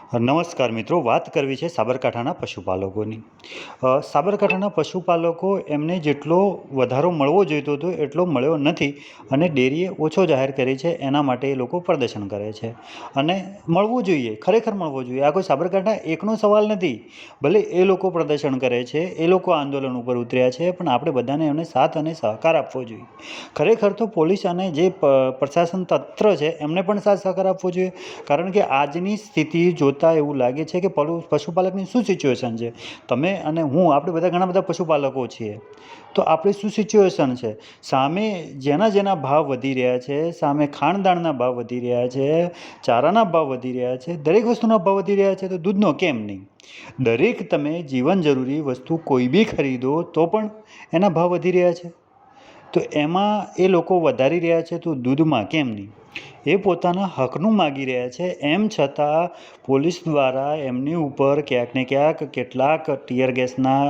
નમસ્કાર મિત્રો, વાત કરવી છે સાબરકાંઠાના પશુપાલકોની. સાબરકાંઠાના પશુપાલકો એમને જેટલો વધારો મળવો જોઈતો હતો એટલો મળ્યો નથી અને ડેરીએ ઓછો જાહેર કરે છે, એના માટે એ લોકો પ્રદર્શન કરે છે. અને મળવું જોઈએ, ખરેખર મળવું જોઈએ. આ કોઈ સાબરકાંઠા એકનો સવાલ નથી. ભલે એ લોકો પ્રદર્શન કરે છે, એ લોકો આંદોલન ઉપર ઉતર્યા છે, પણ આપણે બધાને એમને સાથ અને સહકાર આપવો જોઈએ. ખરેખર તો પોલીસ અને જે પ્રશાસન તંત્ર છે એમને પણ સાથ સહકાર આપવો જોઈએ, કારણ કે આજની સ્થિતિ જોતાં એવું લાગે છે કે પશુપાલકની શું સિચ્યુએશન છે. તમે અને હું, આપણે બધા ઘણા બધા પશુપાલકો છીએ, તો આપણી શું સિચ્યુએશન છે. સામે જેના જેના ભાવ વધી રહ્યા છે, સામે ખાણદાણના ભાવ વધી રહ્યા છે, ચારાના ભાવ વધી રહ્યા છે, દરેક વસ્તુના ભાવ વધી રહ્યા છે, તો દૂધનો કેમ નહીં? દરેક તમે જીવન જરૂરી વસ્તુ કોઈ બી ખરીદો તો પણ એના ભાવ વધી રહ્યા છે, તો એમાં એ લોકો વધારી રહ્યા છે, તો દૂધમાં કેમ નહીં? એ પોતાના હકનું માગી રહ્યા છે, એમ છતાં પોલીસ દ્વારા એમની ઉપર ક્યાંક ને ક્યાંક કેટલાક ટીયર ગેસના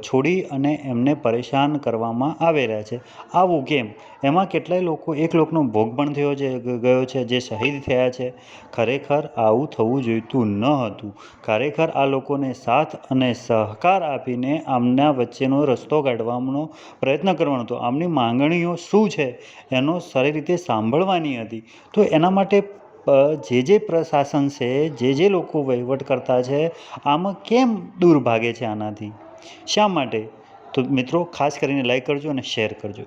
છોડી અને એમને પરેશાન કરવામાં આવી રહ્યા છે. આવું કેમ? એમાં કેટલાય લોકો, એક લોકોનો ભોગ પણ ગયો છે, જે શહીદ થયા છે. ખરેખર આવું થવું જોઈતું ન હતું. ખરેખર આ લોકોને સાથ અને સહકાર આપીને આમના વચ્ચેનો રસ્તો કાઢવાનો પ્રયત્ન કરવાનો હતો. આમની માંગણીઓ શું છે એનો સારી રીતે સાંભળવાની હતી. તો એના માટે જે પ્રશાસન છે, જે લોકો વહીવટ કરતા છે, આમાં કેમ દૂર ભાગે છે આનાથી? શા માટે? તો મિત્રો, ખાસ કરીને લાઈક કરજો અને શેર કરજો.